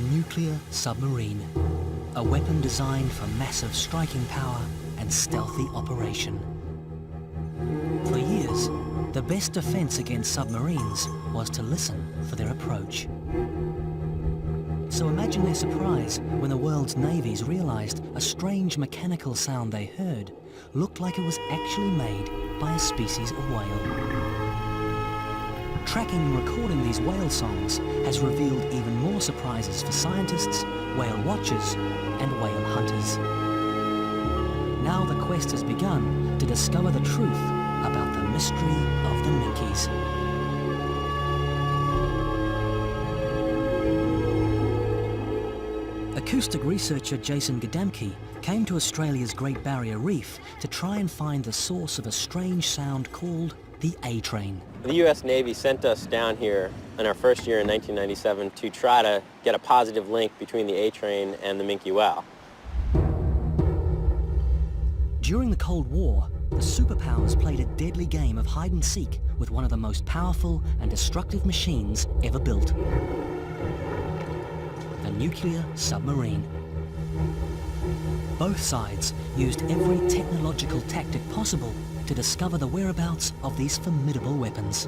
nuclear submarine, a weapon designed for massive striking power and stealthy operation. For years, the best defense against submarines was to listen for their approach. So imagine their surprise when the world's navies realized a strange mechanical sound they heard looked like it was actually made by a species of whale. Tracking and recording these whale songs has revealed even more surprises for scientists, whale watchers, and whale hunters. Now the quest has begun to discover the truth about the mystery of the Minkies. Acoustic researcher Jason Gadamke came to Australia's Great Barrier Reef to try and find the source of a strange sound called the A-Train. The U.S. Navy sent us down here in our first year in 1997 to try to get a positive link between the A-Train and the Minke Whale. During the Cold War, the superpowers played a deadly game of hide-and-seek with one of the most powerful and destructive machines ever built. The nuclear submarine. Both sides used every technological tactic possible to discover the whereabouts of these formidable weapons.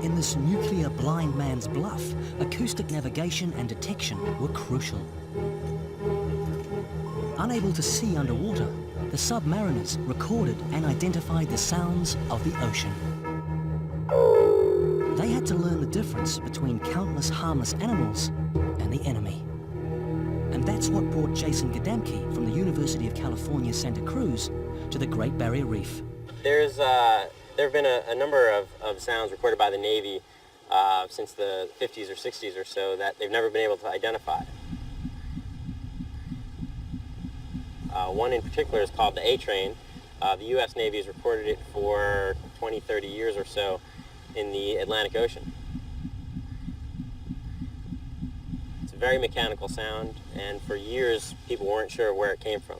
In this nuclear blind man's bluff, acoustic navigation and detection were crucial. Unable to see underwater, the submariners recorded and identified the sounds of the ocean. They had to learn the difference between countless harmless animals and the enemy. And that's what brought Jason Gadamke from the University of California, Santa Cruz to the Great Barrier Reef. There have been a number of sounds recorded by the Navy since the 50s or 60s or so that they've never been able to identify. One in particular is called the A-Train. The U.S. Navy has recorded it for 20, 30 years or so in the Atlantic Ocean. It's a very mechanical sound, and for years people weren't sure where it came from.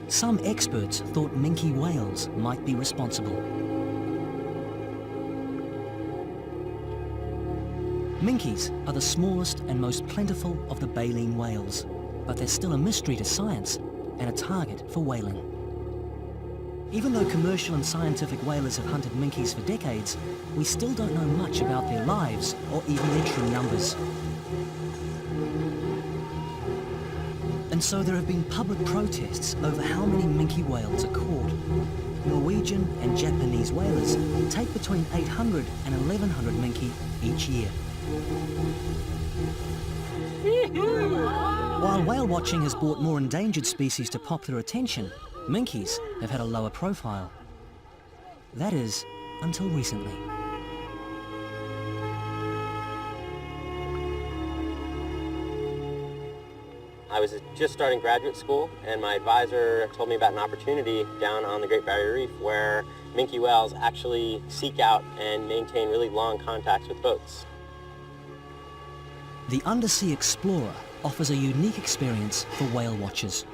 Some experts thought Minke whales might be responsible. Minkies are the smallest and most plentiful of the baleen whales, but they're still a mystery to science and a target for whaling. Even though commercial and scientific whalers have hunted Minkies for decades, we still don't know much about their lives or even their true numbers. And so there have been public protests over how many Minke whales are caught. Norwegian and Japanese whalers take between 800 and 1,100 Minke each year. While whale watching has brought more endangered species to popular attention, Minkies have had a lower profile. That is, until recently. I was just starting graduate school, and my advisor told me about an opportunity down on the Great Barrier Reef where Minke whales actually seek out and maintain really long contacts with boats. The Undersea Explorer offers a unique experience for whale watchers.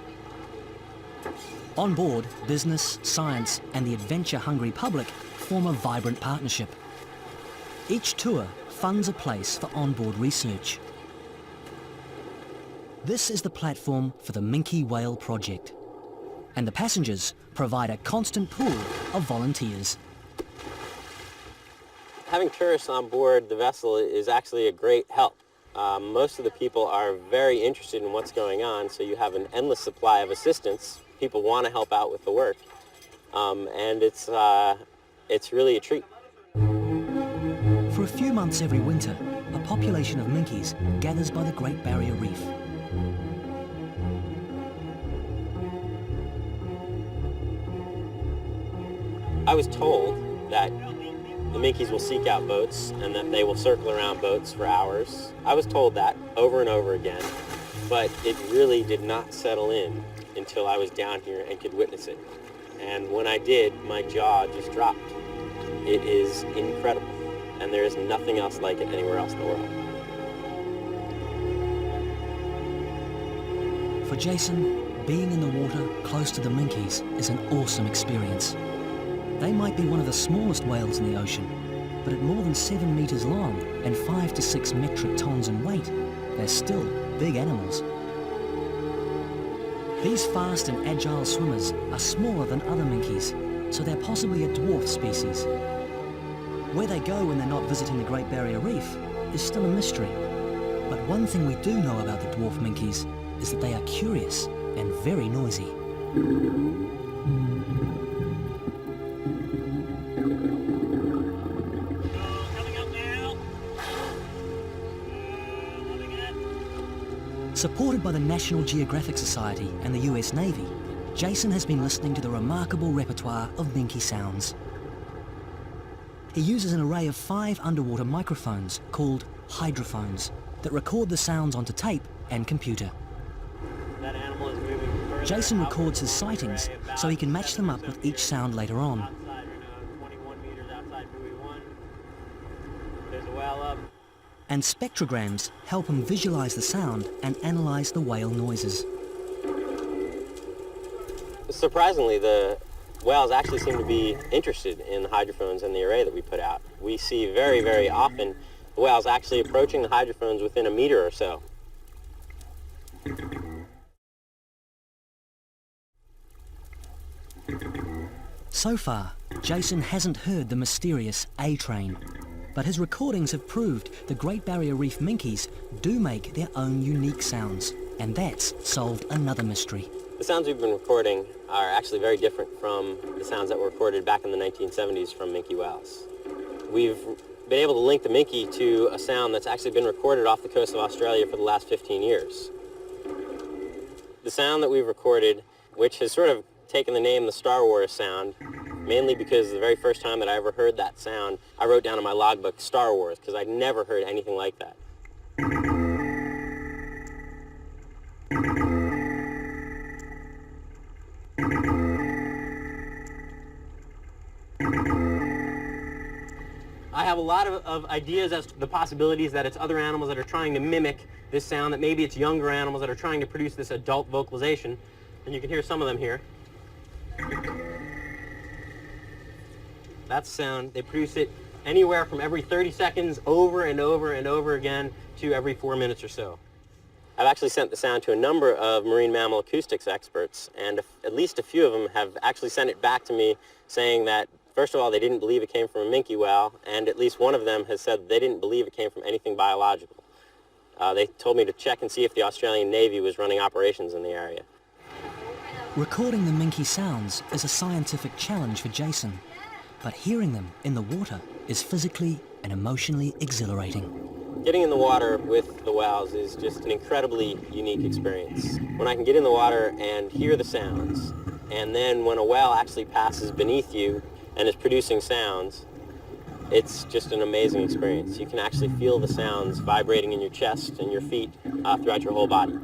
On board, business, science, and the adventure-hungry public form a vibrant partnership. Each tour funds a place for onboard research. This is the platform for the Minke Whale project, and the passengers provide a constant pool of volunteers. Having tourists on board the vessel is actually a great help. Most of the people are very interested in what's going on, so you have an endless supply of assistance. People want to help out with the work, and it's really a treat. For a few months every winter, a population of Minkies gathers by the Great Barrier Reef. I was told that the Minkies will seek out boats and that they will circle around boats for hours. I was told that over and over again, but it really did not settle in until I was down here and could witness it. And when I did, my jaw just dropped. It is incredible, and there is nothing else like it anywhere else in the world. For Jason, being in the water close to the Minkies is an awesome experience. They might be one of the smallest whales in the ocean, but at more than 7 meters long and 5 to 6 metric tons in weight, they're still big animals. These fast and agile swimmers are smaller than other minkies, so they're possibly a dwarf species. Where they go when they're not visiting the Great Barrier Reef is still a mystery. But one thing we do know about the dwarf minkies is that they are curious and very noisy. Supported by the National Geographic Society and the US Navy, Jason has been listening to the remarkable repertoire of minke sounds. He uses an array of 5 underwater microphones called hydrophones that record the sounds onto tape and computer. That animal is moving further. Jason records his sightings so he can match them up with each sound later on. Outside, 21 meters outside buoy 1. There's a whale up. And spectrograms help him visualize the sound and analyze the whale noises. Surprisingly, the whales actually seem to be interested in the hydrophones and the array that we put out. We see very, very often the whales actually approaching the hydrophones within a meter or so. So far, Jason hasn't heard the mysterious A-train, but his recordings have proved the Great Barrier Reef minkies do make their own unique sounds, and that's solved another mystery. The sounds we've been recording are actually very different from the sounds that were recorded back in the 1970s from minke whales. We've been able to link the minke to a sound that's actually been recorded off the coast of Australia for the last 15 years. The sound that we've recorded, which has sort of taken the name the Star Wars sound, mainly because the very first time that I ever heard that sound, I wrote down in my logbook Star Wars, because I'd never heard anything like that. I have a lot of ideas as to the possibilities that it's other animals that are trying to mimic this sound, that maybe it's younger animals that are trying to produce this adult vocalization, and you can hear some of them here. That's sound. They produce it anywhere from every 30 seconds over and over and over again to every 4 minutes or so. I've actually sent the sound to a number of marine mammal acoustics experts, and at least a few of them have actually sent it back to me saying that, first of all, they didn't believe it came from a minke whale, and at least one of them has said they didn't believe it came from anything biological. They told me to check and see if the Australian Navy was running operations in the area. Recording the minke sounds is a scientific challenge for Jason, but hearing them in the water is physically and emotionally exhilarating. Getting in the water with the whales is just an incredibly unique experience. When I can get in the water and hear the sounds, and then when a whale actually passes beneath you and is producing sounds, it's just an amazing experience. You can actually feel the sounds vibrating in your chest and your feet throughout your whole body.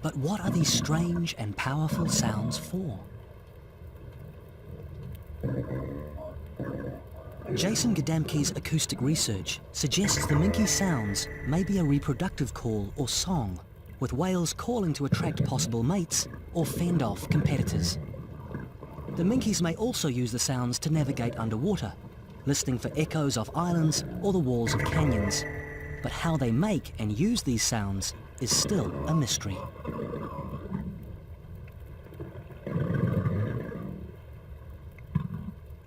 But what are these strange and powerful sounds for? Jason Gadamke's acoustic research suggests the minke sounds may be a reproductive call or song, with whales calling to attract possible mates or fend off competitors. The minkies may also use the sounds to navigate underwater, listening for echoes off islands or the walls of canyons. But how they make and use these sounds is still a mystery.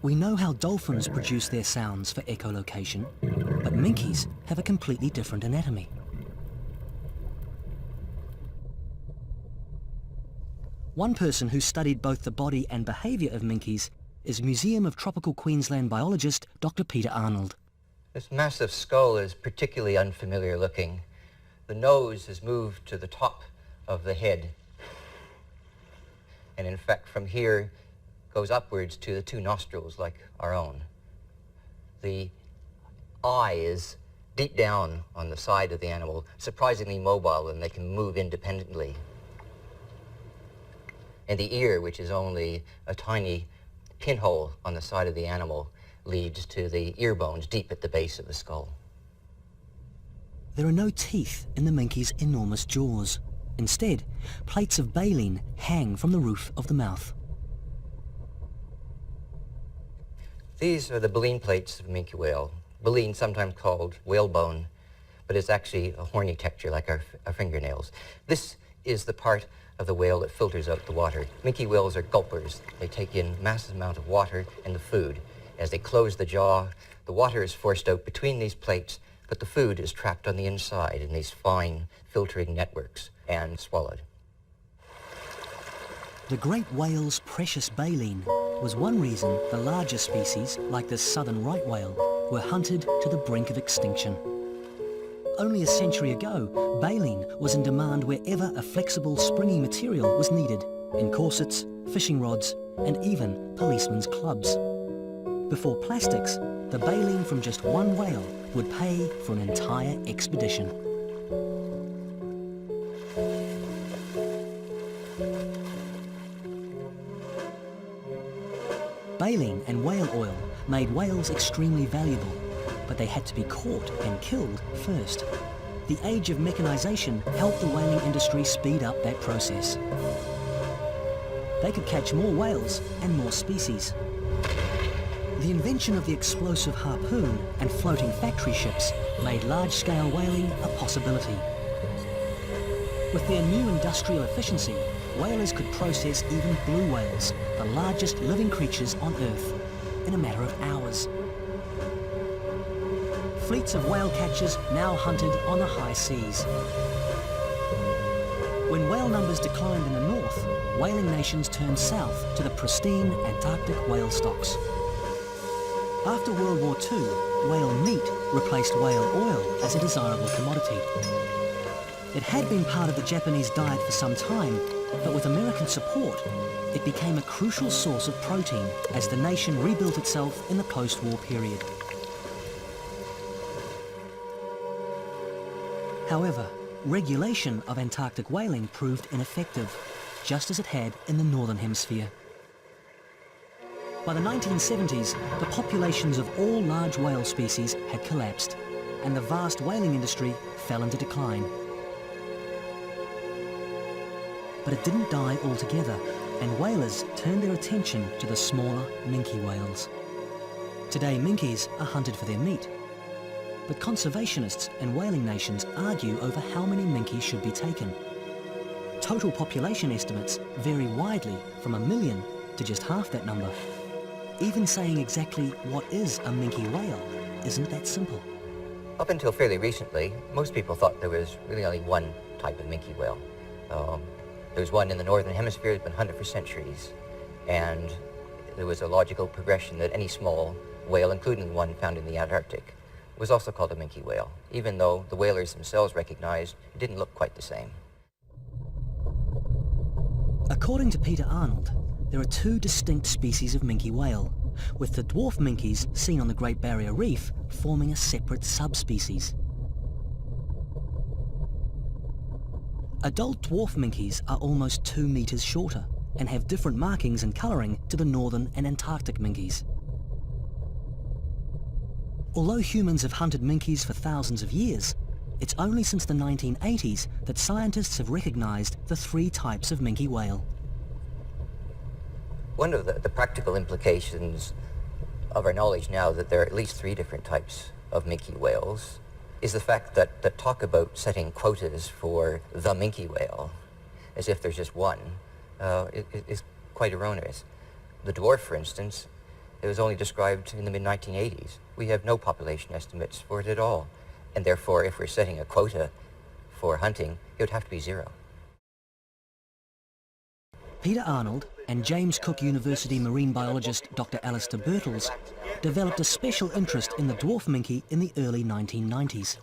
We know how dolphins produce their sounds for echolocation, but minkies have a completely different anatomy. One person who studied both the body and behaviour of minkies is Museum of Tropical Queensland biologist Dr. Peter Arnold. This massive skull is particularly unfamiliar looking. The nose is moved to the top of the head. And in fact, from here goes upwards to the two nostrils like our own. The eye is deep down on the side of the animal, surprisingly mobile, and they can move independently. And the ear, which is only a tiny pinhole on the side of the animal, leads to the ear bones deep at the base of the skull. There are no teeth in the minke's enormous jaws. Instead, plates of baleen hang from the roof of the mouth. These are the baleen plates of Minke whale. Baleen, sometimes called whalebone, but it's actually a horny texture like our fingernails. This is the part of the whale that filters out the water. Minke whales are gulpers. They take in massive amount of water and the food. As they close the jaw, the water is forced out between these plates, but the food is trapped on the inside in these fine filtering networks and swallowed. The great whale's precious baleen was one reason the larger species, like the southern right whale, were hunted to the brink of extinction. Only a century ago, baleen was in demand wherever a flexible, springy material was needed, in corsets, fishing rods, and even policemen's clubs. Before plastics, the baleen from just one whale would pay for an entire expedition. Baleen and whale oil made whales extremely valuable, but they had to be caught and killed first. The age of mechanization helped the whaling industry speed up that process. They could catch more whales and more species. The invention of the explosive harpoon and floating factory ships made large-scale whaling a possibility. With their new industrial efficiency, whalers could process even blue whales, the largest living creatures on Earth, in a matter of hours. Fleets of whale catchers now hunted on the high seas. When whale numbers declined in the north, whaling nations turned south to the pristine Antarctic whale stocks. After World War II, whale meat replaced whale oil as a desirable commodity. It had been part of the Japanese diet for some time, but with American support, it became a crucial source of protein as the nation rebuilt itself in the post-war period. However, regulation of Antarctic whaling proved ineffective, just as it had in the Northern Hemisphere. By the 1970s, the populations of all large whale species had collapsed, and the vast whaling industry fell into decline. But it didn't die altogether, and whalers turned their attention to the smaller minke whales. Today, minkes are hunted for their meat, but conservationists and whaling nations argue over how many minke should be taken. Total population estimates vary widely from 1 million to just half that number. Even saying exactly what is a minke whale isn't that simple. Up until fairly recently, most people thought there was really only one type of minke whale. There's one in the Northern Hemisphere that's been hunted for centuries, and there was a logical progression that any small whale, including the one found in the Antarctic, was also called a minke whale, even though the whalers themselves recognized it didn't look quite the same. According to Peter Arnold, there are two distinct species of minke whale, with the dwarf minkes seen on the Great Barrier Reef forming a separate subspecies. Adult dwarf minkes are almost 2 meters shorter and have different markings and colouring to the northern and Antarctic minkes. Although humans have hunted minkes for thousands of years, it's only since the 1980s that scientists have recognised the 3 types of minke whale. One of the practical implications of our knowledge now that there are at least 3 different types of minke whales is the fact that talk about setting quotas for the minke whale, as if there's just one, is quite erroneous. The dwarf, for instance, it was only described in the mid-1980s. We have no population estimates for it at all, and therefore if we're setting a quota for hunting, it would have to be 0. Peter Arnold and James Cook University marine biologist Dr. Alistair Birtles developed a special interest in the dwarf minke in the early 1990s.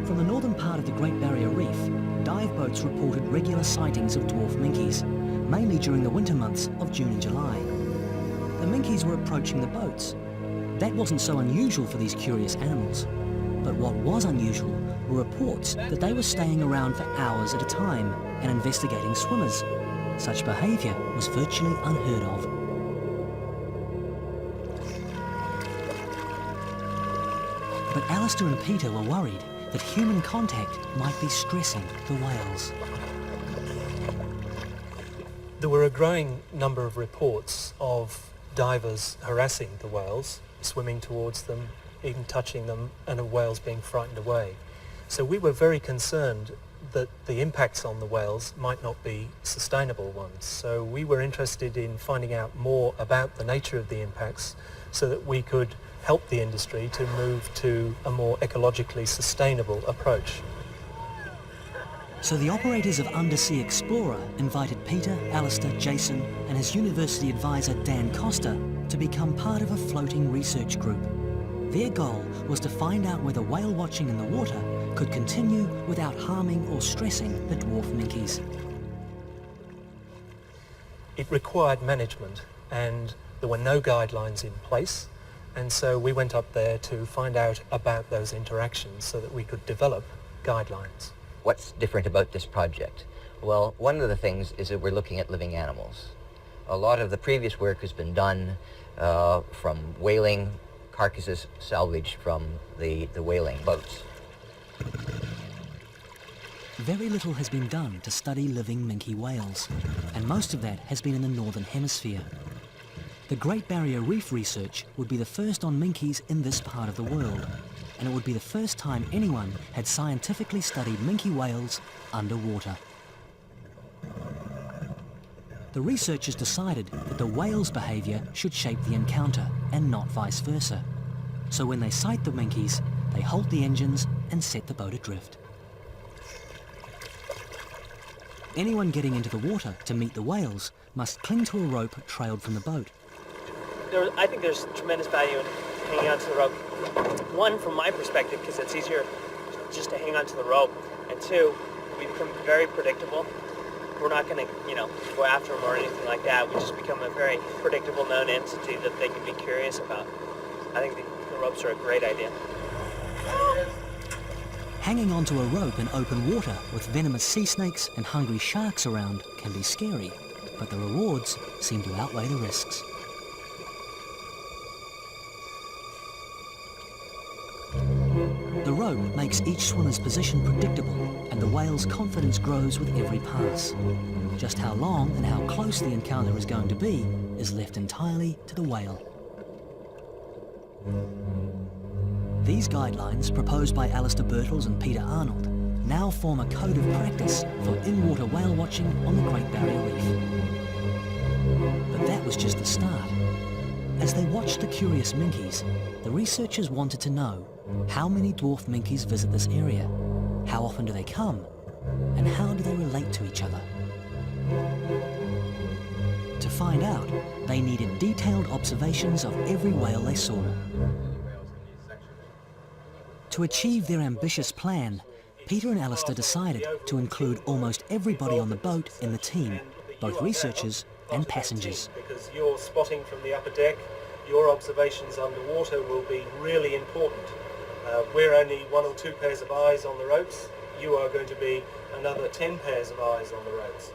From the northern part of the Great Barrier Reef, dive boats reported regular sightings of dwarf minkes, mainly during the winter months of June and July. The minkes were approaching the boats. That wasn't so unusual for these curious animals. But what was unusual were reports that they were staying around for hours at a time and investigating swimmers. Such behaviour was virtually unheard of. But Alistair and Peter were worried that human contact might be stressing the whales. There were a growing number of reports of divers harassing the whales, swimming towards them, even touching them, and of whales being frightened away. So we were very concerned that the impacts on the whales might not be sustainable ones. So we were interested in finding out more about the nature of the impacts so that we could help the industry to move to a more ecologically sustainable approach. So the operators of Undersea Explorer invited Peter, Alistair, Jason and his university advisor Dan Costa to become part of a floating research group. Their goal was to find out whether whale watching in the water could continue without harming or stressing the dwarf minkies. It required management and there were no guidelines in place, and so we went up there to find out about those interactions so that we could develop guidelines. What's different about this project? Well, one of the things is that we're looking at living animals. A lot of the previous work has been done from whaling carcasses salvaged from the whaling boats. Very little has been done to study living minke whales, and most of that has been in the Northern Hemisphere. The Great Barrier Reef research would be the first on minkies in this part of the world, and it would be the first time anyone had scientifically studied minke whales underwater. The researchers decided that the whale's behaviour should shape the encounter and not vice versa. So when they sight the minkies, they halt the engines and set the boat adrift. Anyone getting into the water to meet the whales must cling to a rope trailed from the boat. I think there's tremendous value in hanging onto the rope. One, from my perspective, because it's easier just to hang onto the rope, and two, we become very predictable. We're not going to, go after them or anything like that. We just become a very predictable, known entity that they can be curious about. I think the ropes are a great idea. Hanging onto a rope in open water with venomous sea snakes and hungry sharks around can be scary, but the rewards seem to outweigh the risks. The rope makes each swimmer's position predictable, and the whale's confidence grows with every pass. Just how long and how close the encounter is going to be is left entirely to the whale. These guidelines, proposed by Alistair Birtles and Peter Arnold, now form a code of practice for in-water whale watching on the Great Barrier Reef. But that was just the start. As they watched the curious minkies, the researchers wanted to know how many dwarf minkies visit this area, how often do they come, and how do they relate to each other. To find out, they needed detailed observations of every whale they saw. To achieve their ambitious plan, Peter and Alistair decided to include almost everybody on the boat in the team, both researchers and passengers. Because your spotting from the upper deck, your observations underwater will be really important. We're only 1 or 2 pairs of eyes on the ropes. You are going to be another 10 pairs of eyes on the ropes.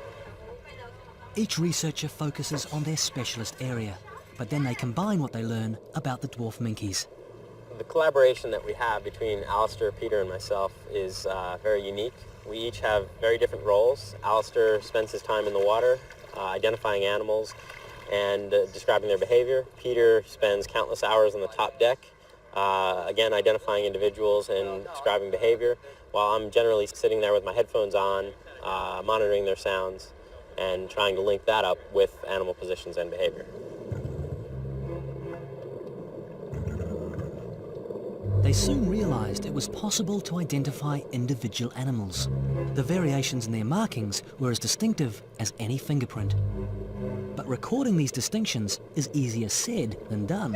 Each researcher focuses on their specialist area, but then they combine what they learn about the dwarf minkies. The collaboration that we have between Alistair, Peter, and myself is very unique. We each have very different roles. Alistair spends his time in the water, identifying animals and describing their behavior. Peter spends countless hours on the top deck, again identifying individuals and describing behavior, while I'm generally sitting there with my headphones on, monitoring their sounds and trying to link that up with animal positions and behavior. They soon realized it was possible to identify individual animals. The variations in their markings were as distinctive as any fingerprint. But recording these distinctions is easier said than done.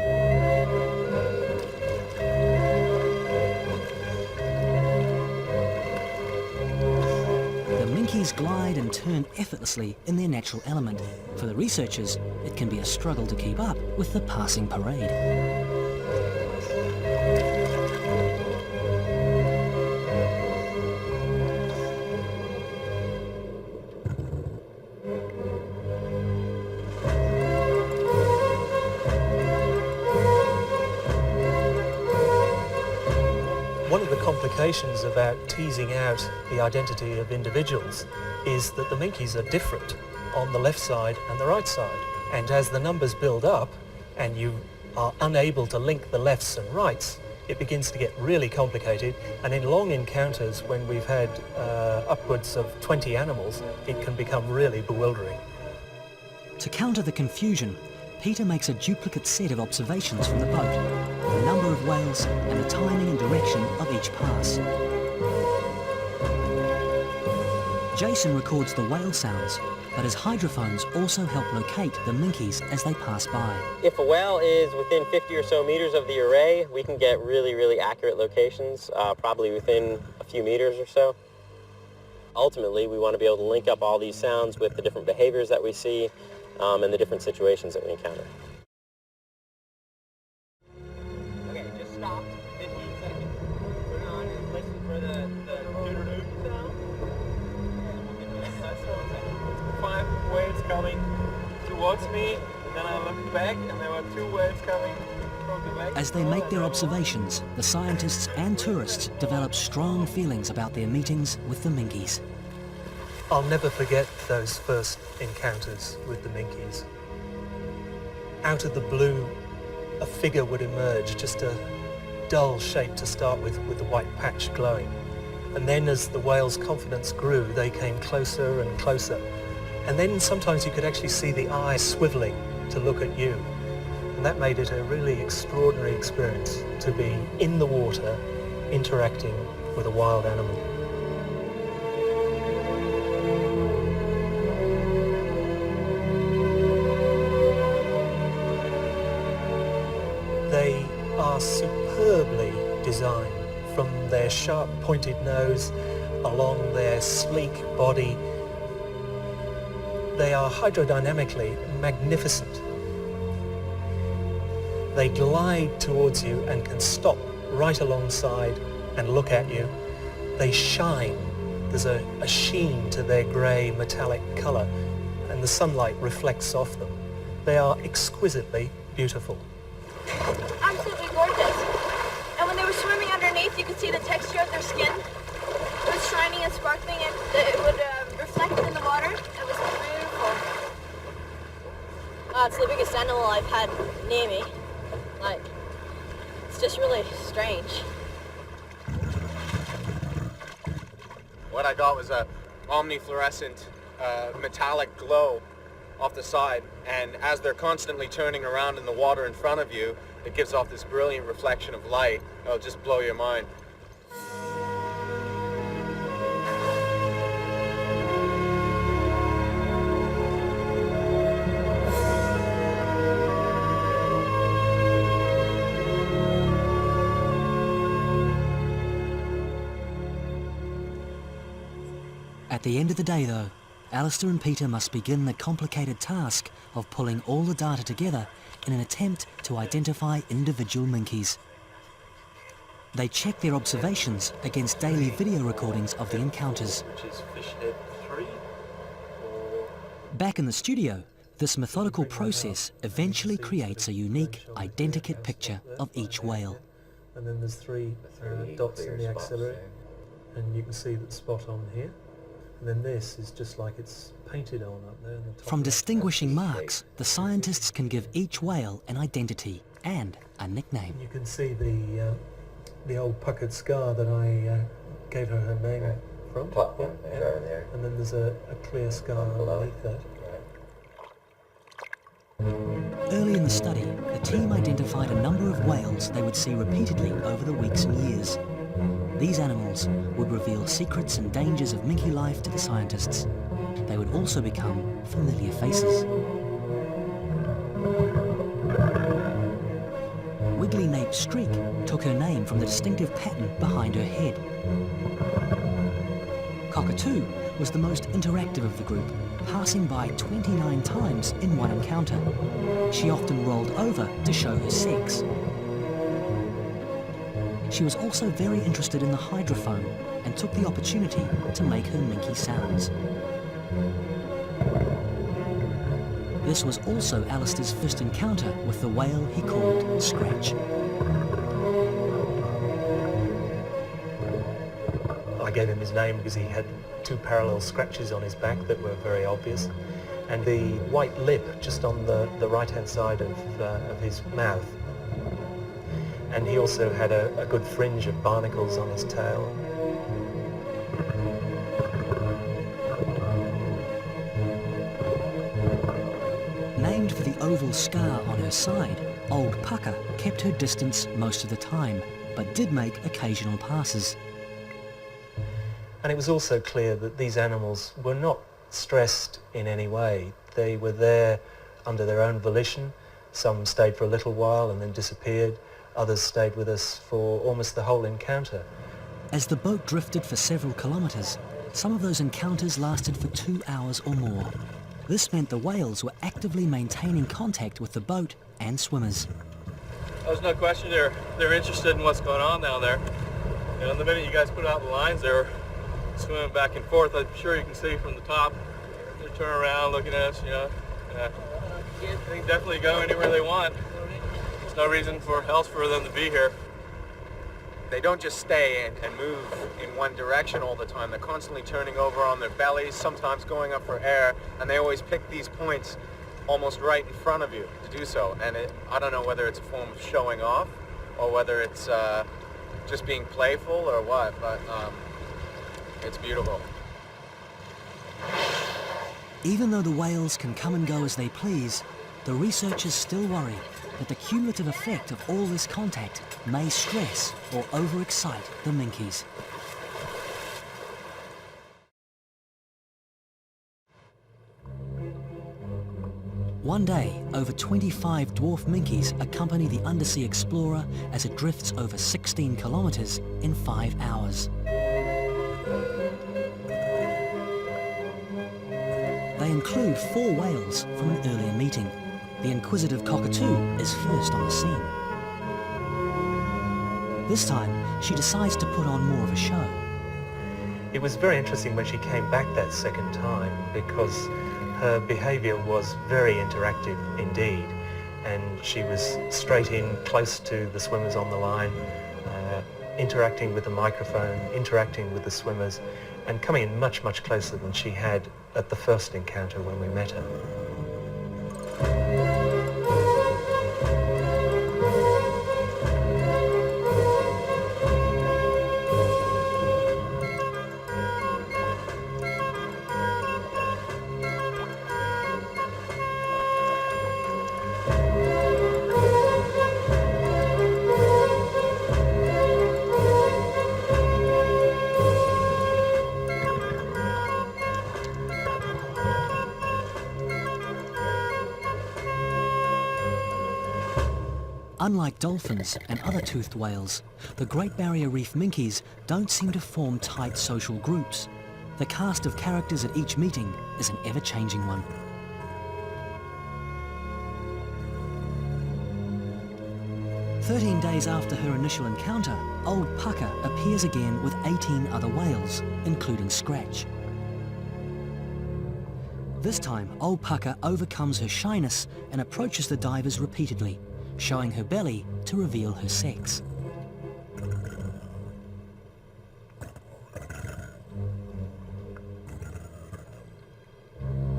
The minkies glide and turn effortlessly in their natural element. For the researchers, it can be a struggle to keep up with the passing parade. implications about teasing out the identity of individuals is that the minkies are different on the left side and the right side. And as the numbers build up and you are unable to link the lefts and rights, it begins to get really complicated. And in long encounters, when we've had upwards of 20 animals, it can become really bewildering. To counter the confusion, Peter makes a duplicate set of observations from the boat, the number of whales and the timing and direction of each pass. Jason records the whale sounds, but his hydrophones also help locate the minkies as they pass by. If a whale is within 50 or so meters of the array, we can get really, really accurate locations, probably within a few meters or so. Ultimately, we want to be able to link up all these sounds with the different behaviors that we see and the different situations that we encounter. Okay, just stop. 15 seconds. Turn on and listen for the doo-doo-doo sound. Five whales coming towards me, and then I looked back and there were 2 whales coming from the back. As they make their observations, the scientists and tourists develop strong feelings about their meetings with the minkies. I'll never forget those first encounters with the minkies. Out of the blue, a figure would emerge, just a dull shape to start with the white patch glowing. And then as the whale's confidence grew, they came closer and closer. And then sometimes you could actually see the eye swiveling to look at you. And that made it a really extraordinary experience to be in the water, interacting with a wild animal. They are superbly designed, from their sharp pointed nose along their sleek body. They are hydrodynamically magnificent. They glide towards you and can stop right alongside and look at you. They shine. There's a sheen to their grey metallic colour, and the sunlight reflects off them. They are exquisitely beautiful. Absolutely gorgeous. And when they were swimming underneath, you could see the texture of their skin. It was shiny and sparkling, and it would reflect in the water. It was beautiful. It's the biggest animal I've had near me. Like, it's just really strange. What I got was a omnifluorescent metallic glow off the side, and as they're constantly turning around in the water in front of you, it gives off this brilliant reflection of light. It'll just blow your mind. At the end of the day, though, Alistair and Peter must begin the complicated task of pulling all the data together in an attempt to identify individual minkies. They check their observations against daily video recordings of the encounters. Which is fish head 3. Back in the studio, this methodical process eventually creates a unique, identikit picture of each whale. And then there's 3 dots in the axillary, and you can see that spot on here. And then this is just like it's painted on up there. On the top From left. distinguishing marks, the scientists can give each whale an identity and a nickname. You can see the old puckered scar that I gave her name from. Top Yeah, one yeah. there. And then there's a clear scar underneath that. Early in the study, the team identified a number of whales they would see repeatedly over the weeks and years. These animals would reveal secrets and dangers of minke life to the scientists. They would also become familiar faces. Wiggly-naped Streak took her name from the distinctive pattern behind her head. Cockatoo was the most interactive of the group, passing by 29 times in one encounter. She often rolled over to show her sex. She was also very interested in the hydrophone and took the opportunity to make her minke sounds. This was also Alistair's first encounter with the whale he called Scratch. I gave him his name because he had 2 parallel scratches on his back that were very obvious, and the white lip just on the right-hand side of his mouth. And he also had a good fringe of barnacles on his tail. Named for the oval scar on her side, Old Pucker kept her distance most of the time, but did make occasional passes. And it was also clear that these animals were not stressed in any way. They were there under their own volition. Some stayed for a little while and then disappeared. Others stayed with us for almost the whole encounter. As the boat drifted for several kilometres, some of those encounters lasted for 2 hours or more. This meant the whales were actively maintaining contact with the boat and swimmers. There's no question they're interested in what's going on down there. You know, the minute you guys put out the lines, they were swimming back and forth. I'm sure you can see from the top. They're turning around, looking at us, you know. They can definitely go anywhere they want. There's no reason else for them to be here. They don't just stay and move in one direction all the time. They're constantly turning over on their bellies, sometimes going up for air, and they always pick these points almost right in front of you to do so. And I don't know whether it's a form of showing off or whether it's just being playful or what, but it's beautiful. Even though the whales can come and go as they please, the researchers still worry that the cumulative effect of all this contact may stress or overexcite the minkies. One day, over 25 dwarf minkies accompany the undersea explorer as it drifts over 16 kilometres in 5 hours. They include 4 whales from an earlier meeting. The inquisitive cockatoo is first on the scene. This time, she decides to put on more of a show. It was very interesting when she came back that second time because her behaviour was very interactive indeed, and she was straight in, close to the swimmers on the line, interacting with the microphone, interacting with the swimmers, and coming in much, much closer than she had at the first encounter when we met her. Unlike dolphins and other toothed whales, the Great Barrier Reef minkies don't seem to form tight social groups. The cast of characters at each meeting is an ever-changing one. "13 days after her initial encounter, Old Pucker appears again with 18 other whales, including Scratch. This time, Old Pucker overcomes her shyness and approaches the divers repeatedly, showing her belly to reveal her sex.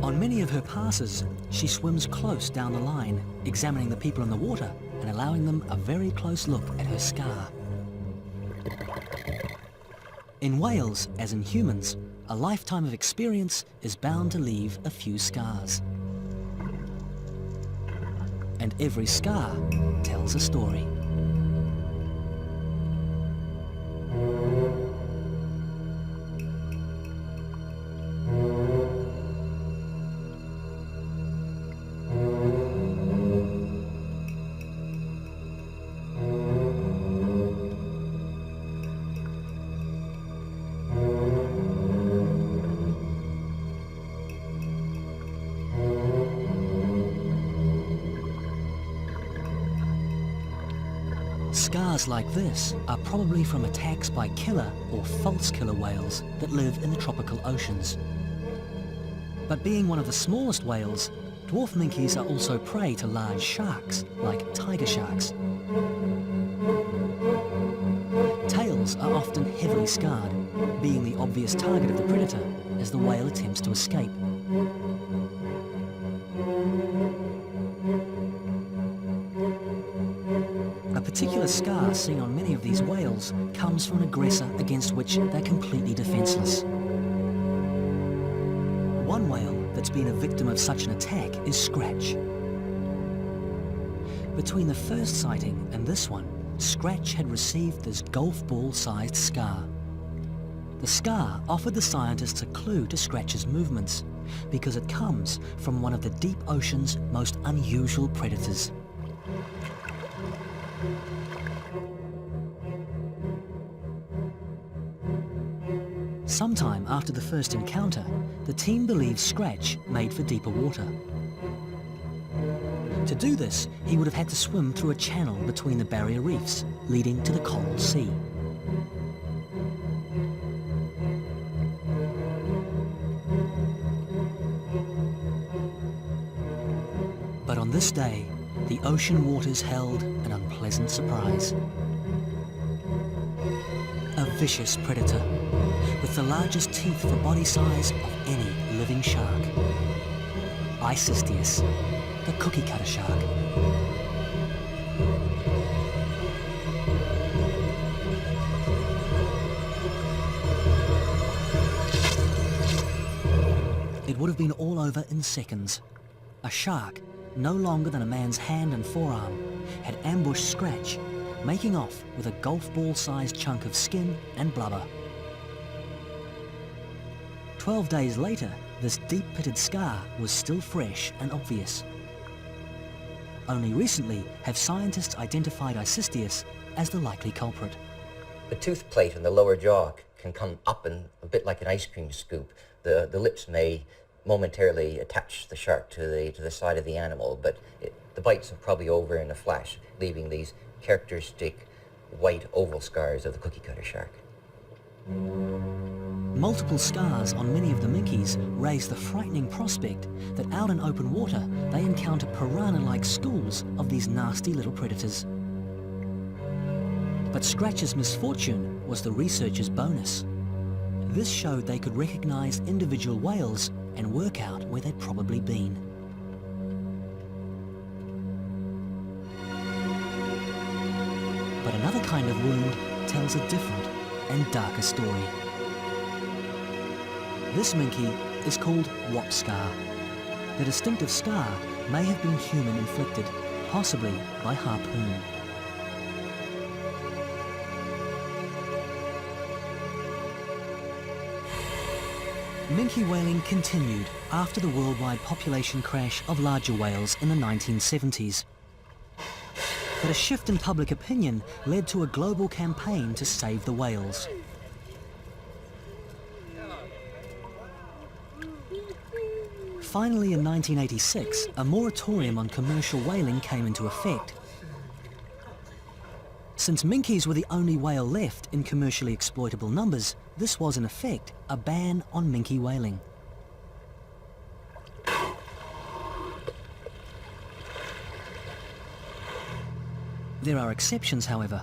On many of her passes, she swims close down the line, examining the people in the water and allowing them a very close look at her scar. In whales, as in humans, a lifetime of experience is bound to leave a few scars. And every scar tells a story. Scars like this are probably from attacks by killer or false killer whales that live in the tropical oceans. But being one of the smallest whales, dwarf minkies are also prey to large sharks, like tiger sharks. Tails are often heavily scarred, being the obvious target of the predator as the whale attempts to escape. A particular scar seen on many of these whales comes from an aggressor against which they're completely defenseless. One whale that's been a victim of such an attack is Scratch. Between the first sighting and this one, Scratch had received this golf ball-sized scar. The scar offered the scientists a clue to Scratch's movements, because it comes from one of the deep ocean's most unusual predators. Sometime after the first encounter, the team believes Scratch made for deeper water. To do this, he would have had to swim through a channel between the barrier reefs, leading to the Coral Sea. But on this day, the ocean waters held an unpleasant surprise. A vicious predator, with the largest teeth for body size of any living shark. Isistius, the cookie cutter shark. It would have been all over in seconds. A shark, no longer than a man's hand and forearm, had ambushed Scratch, making off with a golf ball-sized chunk of skin and blubber. 12 days later, this deep-pitted scar was still fresh and obvious. Only recently have scientists identified Isistius as the likely culprit. The tooth plate in the lower jaw can come up and a bit like an ice cream scoop. The lips may momentarily attach the shark to the side of the animal, but the bites are probably over in a flash, leaving these characteristic white oval scars of the cookie cutter shark. Multiple scars on many of the minkies raise the frightening prospect that out in open water they encounter piranha-like schools of these nasty little predators. But Scratch's misfortune was the researchers' bonus. This showed they could recognize individual whales and work out where they'd probably been. But another kind of wound tells a different and darker story. This minke is called Wop Scar. The distinctive scar may have been human-inflicted, possibly by harpoon. Minke whaling continued after the worldwide population crash of larger whales in the 1970s. But a shift in public opinion led to a global campaign to save the whales. Finally, in 1986, a moratorium on commercial whaling came into effect. Since minkies were the only whale left in commercially exploitable numbers, this was in effect a ban on minke whaling. There are exceptions, however.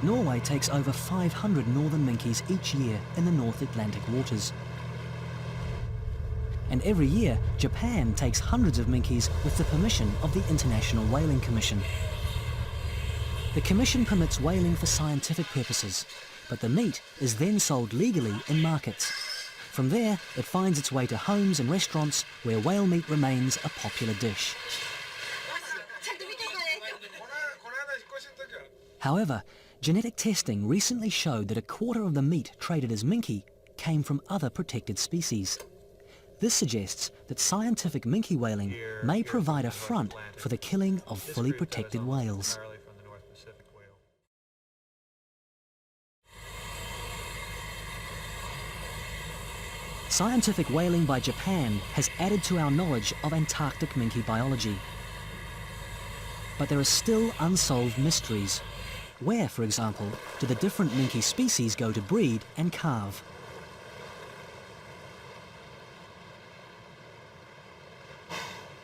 Norway takes over 500 northern minkies each year in the North Atlantic waters. And every year, Japan takes hundreds of minkies with the permission of the International Whaling Commission. The Commission permits whaling for scientific purposes, but the meat is then sold legally in markets. From there, it finds its way to homes and restaurants where whale meat remains a popular dish. However, genetic testing recently showed that a quarter of the meat traded as minke came from other protected species. This suggests that scientific minke whaling may provide a front for the killing of fully protected whales. Scientific whaling by Japan has added to our knowledge of Antarctic minke biology. But there are still unsolved mysteries. Where, for example, do the different minke species go to breed and calve?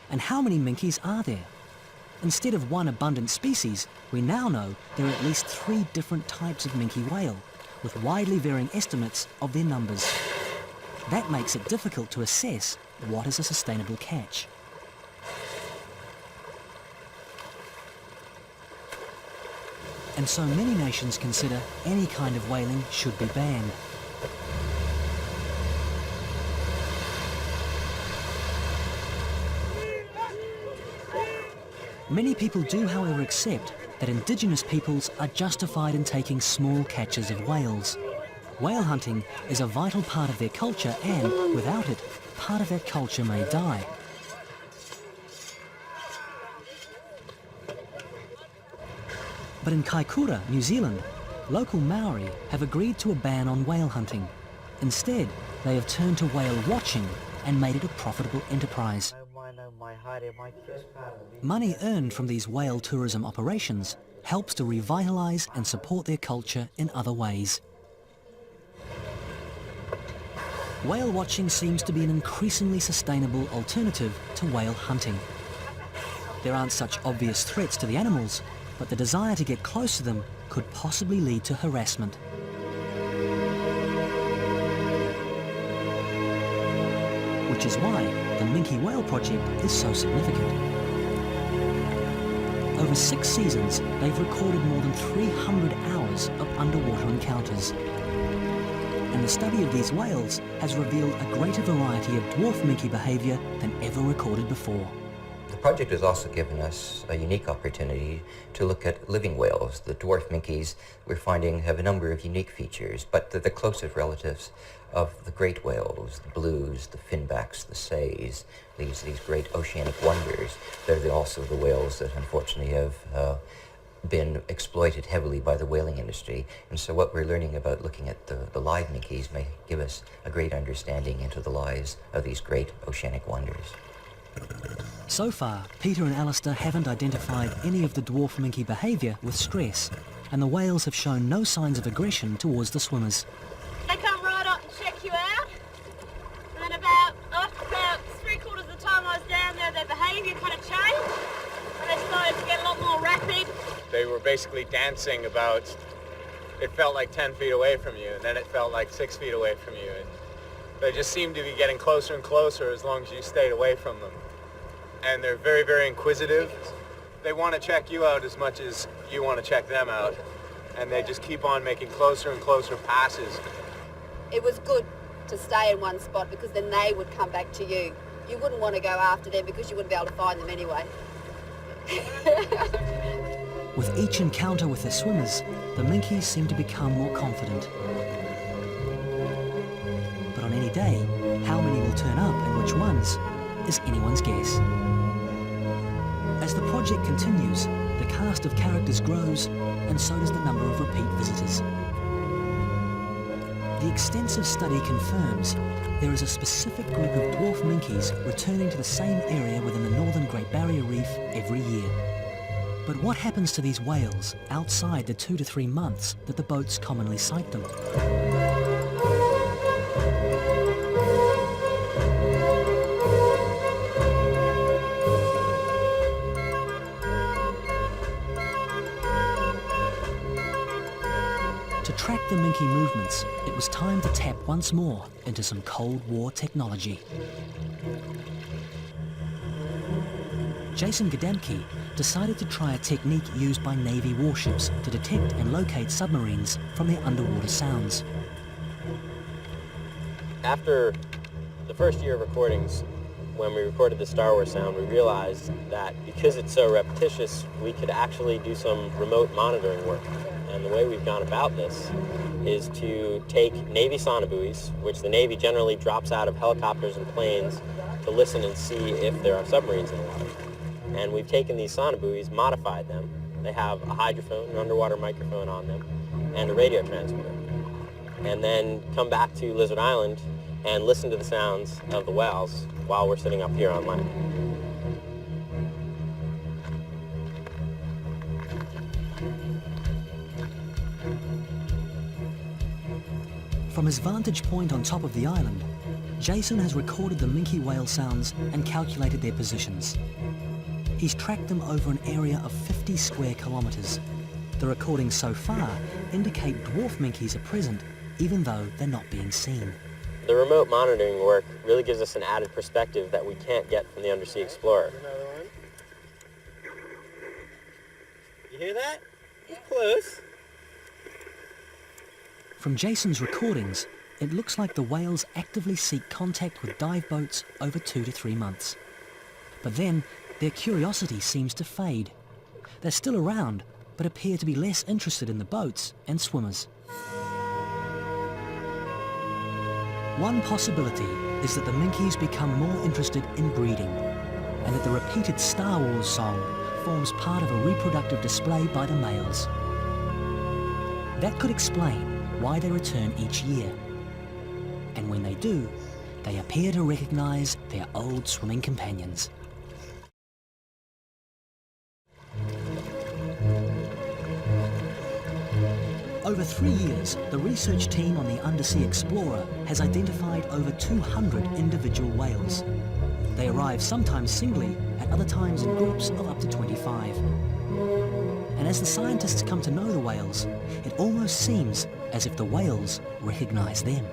And how many minkies are there? Instead of one abundant species, we now know there are at least 3 different types of minke whale, with widely varying estimates of their numbers. That makes it difficult to assess what is a sustainable catch. And so many nations consider any kind of whaling should be banned. Many people do, however, accept that indigenous peoples are justified in taking small catches of whales. Whale hunting is a vital part of their culture, and without it, part of that culture may die. But in Kaikoura, New Zealand, local Maori have agreed to a ban on whale hunting. Instead, they have turned to whale watching and made it a profitable enterprise. Money earned from these whale tourism operations helps to revitalise and support their culture in other ways. Whale watching seems to be an increasingly sustainable alternative to whale hunting. There aren't such obvious threats to the animals, but the desire to get close to them could possibly lead to harassment. Which is why the Minke Whale project is so significant. Over 6 seasons, they've recorded more than 300 hours of underwater encounters. And the study of these whales has revealed a greater variety of dwarf minke behaviour than ever recorded before. The project has also given us a unique opportunity to look at living whales. The dwarf minkies we're finding have a number of unique features, but they're the closest relatives of the great whales, the blues, the finbacks, the seis, these great oceanic wonders. They're also the whales that unfortunately have been exploited heavily by the whaling industry. And so what we're learning about looking at the live minkies may give us a great understanding into the lives of these great oceanic wonders. So far, Peter and Alistair haven't identified any of the dwarf minke behaviour with stress, and the whales have shown no signs of aggression towards the swimmers. They come right up and check you out, and then about 3/4 of the time I was down there, their behaviour kind of changed, and they started to get a lot more rapid. They were basically dancing about, it felt like 10 feet away from you, and then it felt like 6 feet away from you. And they just seemed to be getting closer and closer as long as you stayed away from them. And they're very, very inquisitive. They want to check you out as much as you want to check them out. And they just keep on making closer and closer passes. It was good to stay in one spot because then they would come back to you. You wouldn't want to go after them because you wouldn't be able to find them anyway. With each encounter with the swimmers, the minkies seem to become more confident. But on any day, how many will turn up and which ones is anyone's guess. As the project continues, the cast of characters grows, and so does the number of repeat visitors. The extensive study confirms there is a specific group of dwarf minkies returning to the same area within the northern Great Barrier Reef every year. But what happens to these whales outside the 2 to 3 months that the boats commonly sight them? To track the minke movements, it was time to tap once more into some Cold War technology. Jason Gadamke decided to try a technique used by Navy warships to detect and locate submarines from their underwater sounds. After the first year of recordings, when we recorded the Star Wars sound, we realized that because it's so repetitious, we could actually do some remote monitoring work. And the way we've gone about this is to take Navy sonobuoys, which the Navy generally drops out of helicopters and planes to listen and see if there are submarines in the water. And we've taken these sonobuoys, modified them. They have a hydrophone, an underwater microphone on them, and a radio transmitter. And then come back to Lizard Island and listen to the sounds of the whales while we're sitting up here on land. From his vantage point on top of the island, Jason has recorded the Minke Whale sounds and calculated their positions. He's tracked them over an area of 50 square kilometres. The recordings so far indicate dwarf minkies are present, even though they're not being seen. The remote monitoring work really gives us an added perspective that we can't get from the Undersea Explorer. You hear that? It's close. From Jason's recordings, it looks like the whales actively seek contact with dive boats over 2 to 3 months. But then, their curiosity seems to fade. They're still around, but appear to be less interested in the boats and swimmers. One possibility is that the minkies become more interested in breeding, and that the repeated Star Wars song forms part of a reproductive display by the males. That could explain why they return each year. And when they do, they appear to recognize their old swimming companions. Over 3 years, the research team on the Undersea Explorer has identified over 200 individual whales. They arrive sometimes singly, at other times in groups of up to 25. And as the scientists come to know the whales, it almost seems as if the whales recognize them.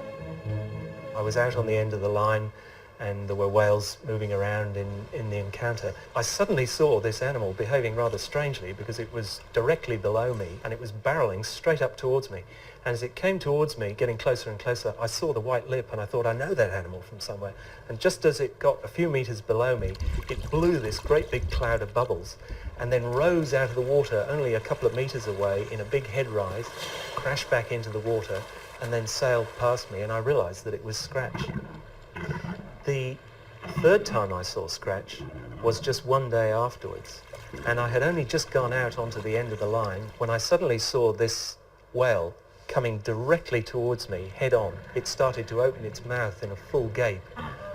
I was out on the end of the line and there were whales moving around in the encounter. I suddenly saw this animal behaving rather strangely because it was directly below me and it was barreling straight up towards me. And as it came towards me, getting closer and closer, I saw the white lip and I thought, I know that animal from somewhere. And just as it got a few meters below me, it blew this great big cloud of bubbles and then rose out of the water only a couple of meters away in a big head rise, crashed back into the water and then sailed past me, and I realized that it was Scratch. The third time I saw Scratch was just one day afterwards, and I had only just gone out onto the end of the line when I suddenly saw this whale coming directly towards me head on. It started to open its mouth in a full gape,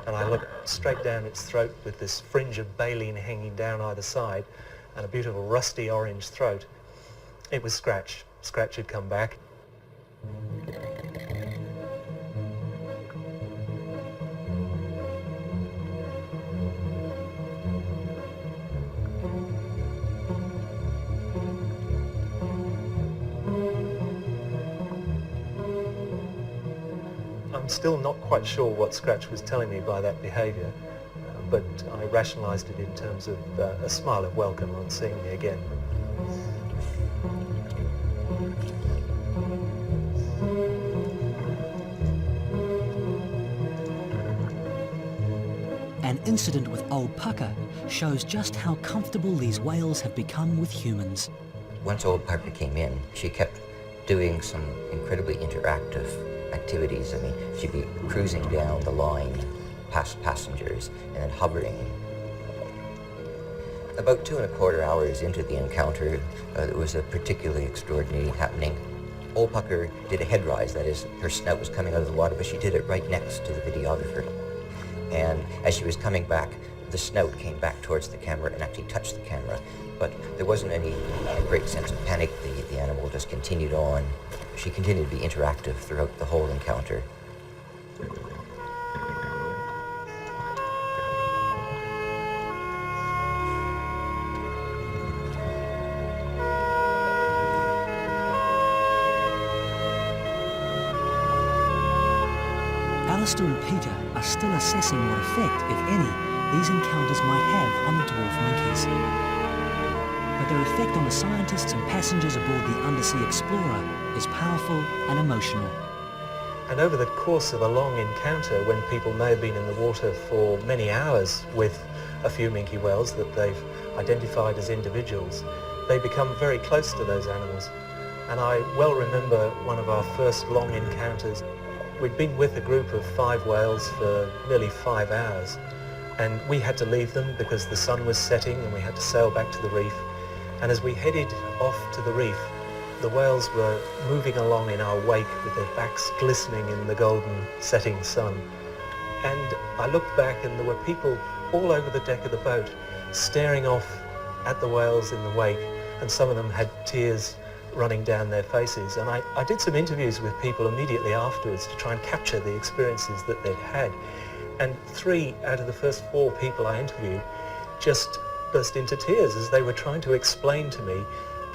and I looked straight down its throat with this fringe of baleen hanging down either side and a beautiful rusty orange throat. It was Scratch. Scratch had come back. I'm still not quite sure what Scratch was telling me by that behaviour, but I rationalised it in terms of a smile of welcome on seeing me again. An incident with Old Pucker shows just how comfortable these whales have become with humans. Once Old Pucker came in, she kept doing some incredibly interactive activities. I mean, she'd be cruising down the line past passengers and then hovering. About 2¼ hours into the encounter, there was a particularly extraordinary happening. Old Pucker did a head rise, that is, her snout was coming out of the water, but she did it right next to the videographer. And as she was coming back, the snout came back towards the camera and actually touched the camera. But there wasn't any great sense of panic. The animal just continued on. She continued to be interactive throughout the whole encounter. Alistair and Peter are still assessing what effect, if any, these encounters might have on the dwarf minkies. But their effect on the scientists and passengers aboard the Undersea Explorer is powerful and emotional. And over the course of a long encounter, when people may have been in the water for many hours with a few minke whales that they've identified as individuals, they become very close to those animals. And I well remember one of our first long encounters. We'd been with a group of 5 whales for nearly 5 hours, and we had to leave them because the sun was setting and we had to sail back to the reef. And as we headed off to the reef, the whales were moving along in our wake with their backs glistening in the golden setting sun. And I looked back and there were people all over the deck of the boat staring off at the whales in the wake, and some of them had tears running down their faces. And I did some interviews with people immediately afterwards to try and capture the experiences that they'd had. And 3 out of the first 4 people I interviewed just burst into tears as they were trying to explain to me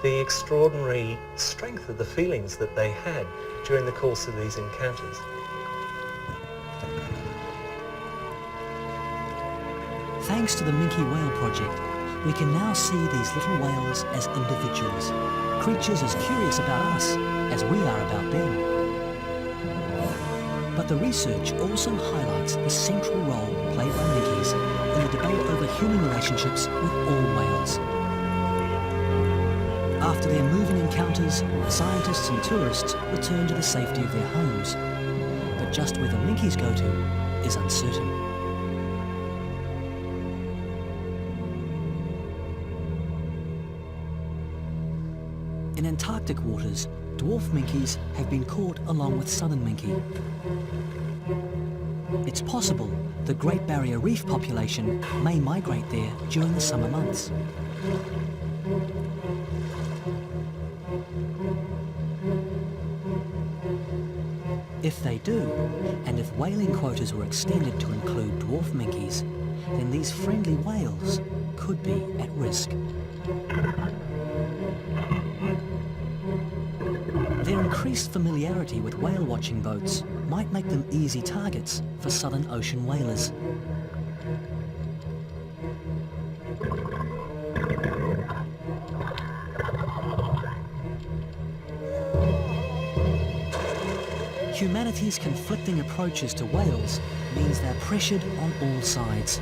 the extraordinary strength of the feelings that they had during the course of these encounters. Thanks to the Minke Whale project, we can now see these little whales as individuals, creatures as curious about us as we are about them. But the research also highlights the central role played by Minkies in the debate over human relationships with all whales. After their moving encounters, scientists and tourists return to the safety of their homes. But just where the Minkies go to is uncertain. In Antarctic waters, dwarf minkies have been caught along with southern minke. It's possible the Great Barrier Reef population may migrate there during the summer months. If they do, and if whaling quotas were extended to include dwarf minkies, then these friendly whales could be at risk. Their increased familiarity with whale watching boats might make them easy targets for southern ocean whalers. Humanity's conflicting approaches to whales means they're pressured on all sides.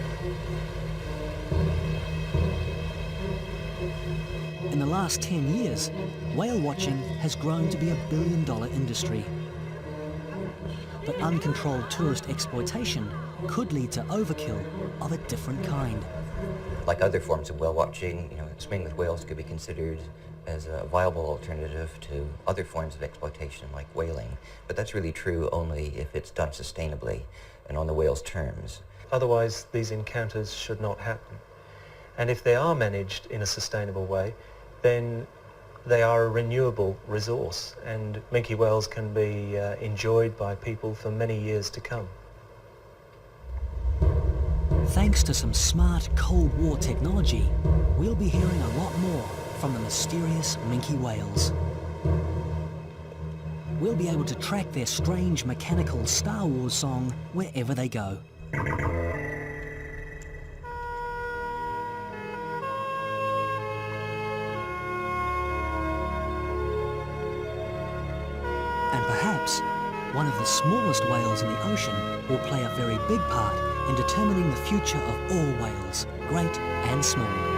In the last 10 years, whale watching has grown to be a billion-dollar industry. But uncontrolled tourist exploitation could lead to overkill of a different kind. Like other forms of whale watching, swimming with whales could be considered as a viable alternative to other forms of exploitation like whaling. But that's really true only if it's done sustainably and on the whale's terms. Otherwise, these encounters should not happen. And if they are managed in a sustainable way, then they are a renewable resource, and minke whales can be enjoyed by people for many years to come. Thanks to some smart Cold War technology, we'll be hearing a lot more from the mysterious minke whales. We'll be able to track their strange mechanical Star Wars song wherever they go. And perhaps one of the smallest whales in the ocean will play a very big part in determining the future of all whales, great and small.